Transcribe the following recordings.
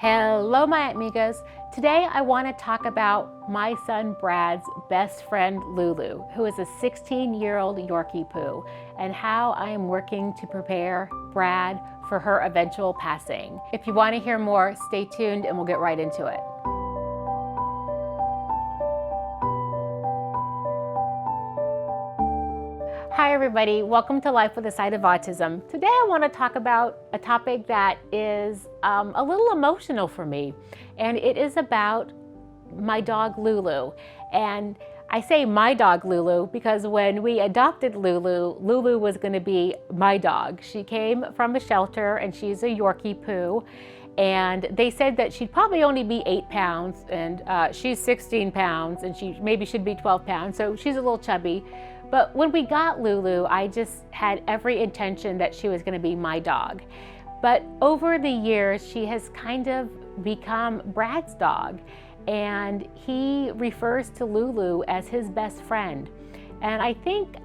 Hello, my amigas. Today I want to talk about my son Brad's best friend Lulu, who is a 16-year-old Yorkie poo, and how I am working to prepare Brad for her eventual passing. If you want to hear more, stay tuned and we'll get right into it. Hi everybody, welcome to Life with a Side of Autism. Today I want to talk about a topic that is a little emotional for me, and it is about my dog Lulu. And I say my dog Lulu because when we adopted Lulu, Lulu was going to be my dog. She came from a shelter and she's a Yorkie poo. And they said that she'd probably only be 8 pounds, and she's 16 pounds, and she maybe should be 12 pounds, so she's a little chubby. But when we got Lulu, I just had every intention that she was gonna be my dog. But over the years, she has kind of become Brad's dog, and he refers to Lulu as his best friend. And I think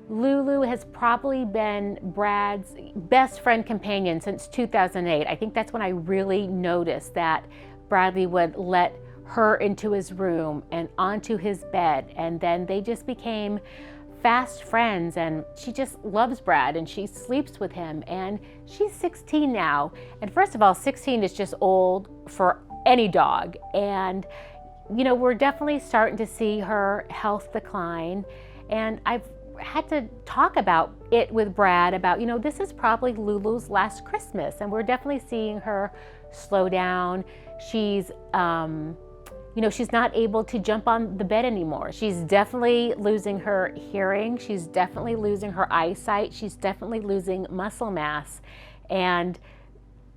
Lulu has probably been Brad's best friend companion since 2008. I think that's when I really noticed that Bradley would let her into his room and onto his bed, and then they just became fast friends, and she just loves Brad and she sleeps with him. And she's 16 now, and first of all, 16 is just old for any dog, and you know, we're definitely starting to see her health decline. And I've had to talk about it with Brad about, you know, this is probably Lulu's last Christmas, and we're definitely seeing her slow down. She's you know, she's not able to jump on the bed anymore. She's definitely losing her hearing. She's definitely losing her eyesight. She's definitely losing muscle mass. And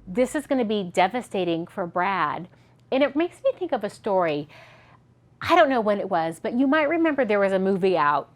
this is going to be devastating for Brad. And it makes me think of a story. I don't know when it was, but you might remember there was a movie out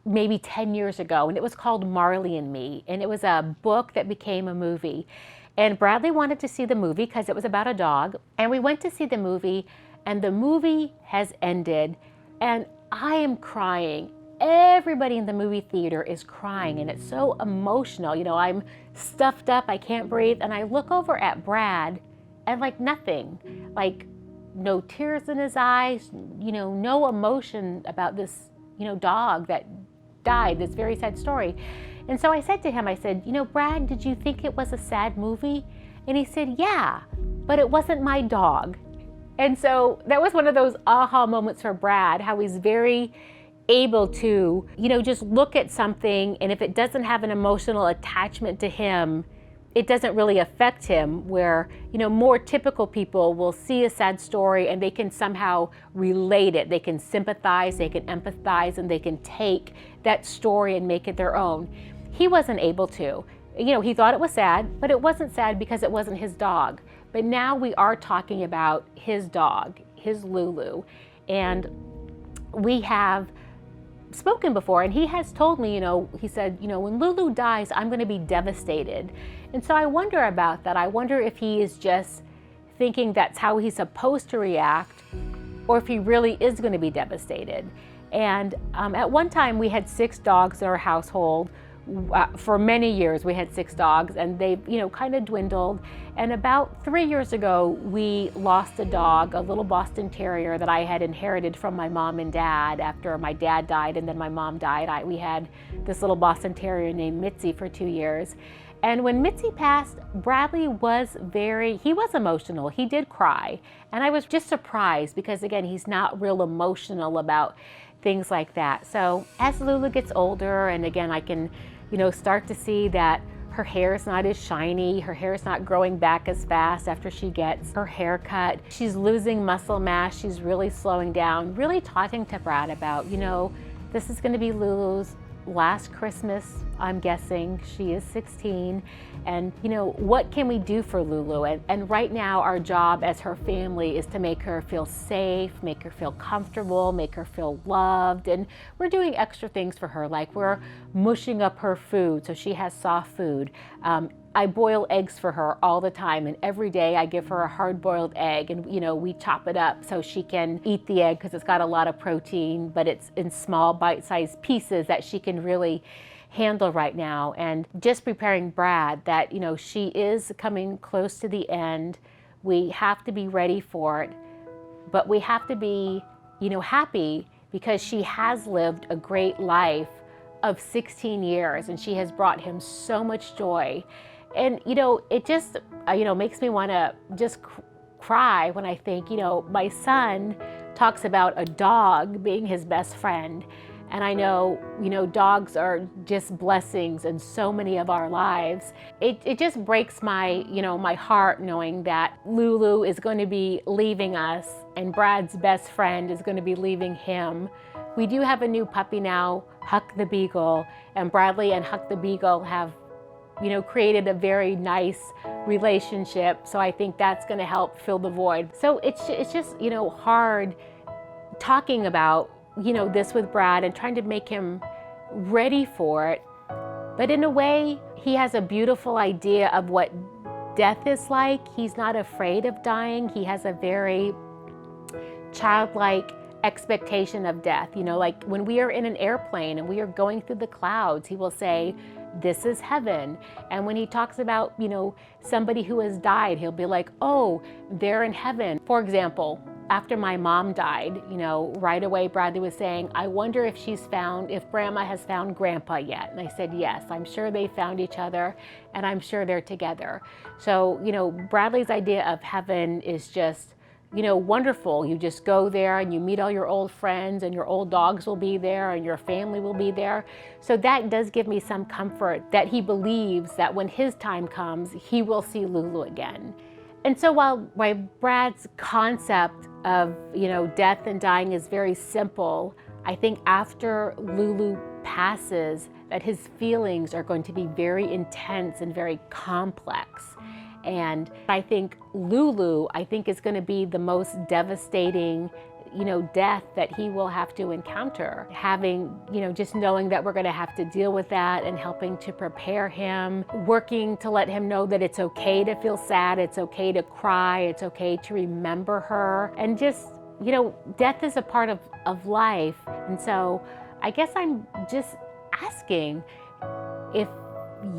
maybe 10 years ago, and it was called Marley and Me. And it was a book that became a movie. And Bradley wanted to see the movie because it was about a dog. And we went to see the movie, and the movie has ended, and I am crying. Everybody in the movie theater is crying, and it's so emotional. You know, I'm stuffed up, I can't breathe, and I look over at Brad, and like nothing, like no tears in his eyes, you know, no emotion about this, you know, dog that died, this very sad story. And so I said to him, I said, you know, Brad, did you think it was a sad movie? And he said, yeah, but it wasn't my dog. And so that was one of those aha moments for Brad, how he's very able to, you know, just look at something, and if it doesn't have an emotional attachment to him, it doesn't really affect him, where, you know, more typical people will see a sad story and they can somehow relate it. They can sympathize, they can empathize, and they can take that story and make it their own. He wasn't able to. You know, he thought it was sad, but it wasn't sad because it wasn't his dog. But now we are talking about his dog, his Lulu, and we have spoken before, and he has told me, you know, he said, you know, when Lulu dies, I'm going to be devastated. And so I wonder about that. I wonder if he is just thinking that's how he's supposed to react, or if he really is going to be devastated. And at one time we had 6 dogs in our household. For many years we had 6 dogs, and they, you know, kind of dwindled. And about 3 years ago we lost a dog, a little Boston Terrier that I had inherited from my mom and dad after my dad died and then my mom died. We had this little Boston Terrier named Mitzi for 2 years. And when Mitzi passed, Bradley was he was emotional. He did cry. And I was just surprised because, again, he's not real emotional about things like that. So as Lulu gets older, and again, I can, you know, start to see that her hair is not as shiny, her hair is not growing back as fast after she gets her hair cut. She's losing muscle mass, she's really slowing down, really talking to Brad about, you know, this is gonna be Lulu's last Christmas, I'm guessing. She is 16, and you know, what can we do for Lulu? And right now our job as her family is to make her feel safe, make her feel comfortable, make her feel loved, and we're doing extra things for her, like we're mushing up her food so she has soft food. I boil eggs for her all the time, and every day I give her a hard-boiled egg, and you know, we chop it up so she can eat the egg because it's got a lot of protein, but it's in small bite-sized pieces that she can really handle right now. And just preparing Brad that, you know, she is coming close to the end We have to be ready for it, but we have to be, happy because she has lived a great life of 16 years and she has brought him so much joy. And, it just, makes me want to just cry when I think, my son talks about a dog being his best friend. And I know, dogs are just blessings in so many of our lives. It just breaks my, my heart knowing that Lulu is going to be leaving us and Brad's best friend is going to be leaving him. We do have a new puppy now, Huck the Beagle, and Bradley and Huck the Beagle have, created a very nice relationship. So I think that's going to help fill the void. So it's just, hard talking about this with Brad and trying to make him ready for it. But in a way, he has a beautiful idea of what death is like. He's not afraid of dying. He has a very childlike expectation of death. Like when we are in an airplane and we are going through the clouds, he will say, "This is heaven." And when he talks about, somebody who has died, he'll be like, "Oh, they're in heaven." For example, after my mom died, right away Bradley was saying, "I wonder if Grandma has found Grandpa yet." And I said, "Yes, I'm sure they found each other and I'm sure they're together." So, Bradley's idea of heaven is just, wonderful. You just go there and you meet all your old friends and your old dogs will be there and your family will be there. So that does give me some comfort that he believes that when his time comes, he will see Lulu again. And so while Brad's concept of, death and dying is very simple, I think after Lulu passes, that his feelings are going to be very intense and very complex. And I think Lulu, is going to be the most devastating, death that he will have to encounter. Having, just knowing that we're going to have to deal with that and helping to prepare him, working to let him know that it's okay to feel sad, it's okay to cry, it's okay to remember her. And just, death is a part of life. And so I guess I'm just asking if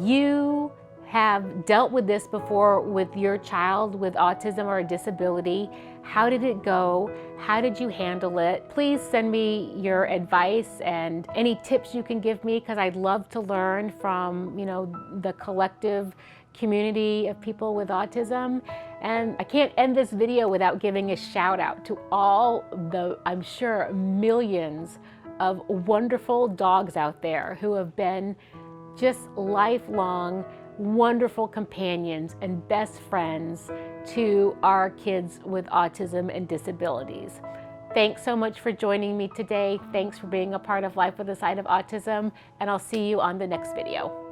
you have dealt with this before with your child with autism or a disability. How did it go? How did you handle it? Please send me your advice and any tips you can give me, because I'd love to learn from, the collective community of people with autism. And I can't end this video without giving a shout out to all the, I'm sure, millions of wonderful dogs out there who have been just lifelong wonderful companions and best friends to our kids with autism and disabilities. Thanks so much for joining me today. Thanks for being a part of Life with a Side of Autism, and I'll see you on the next video.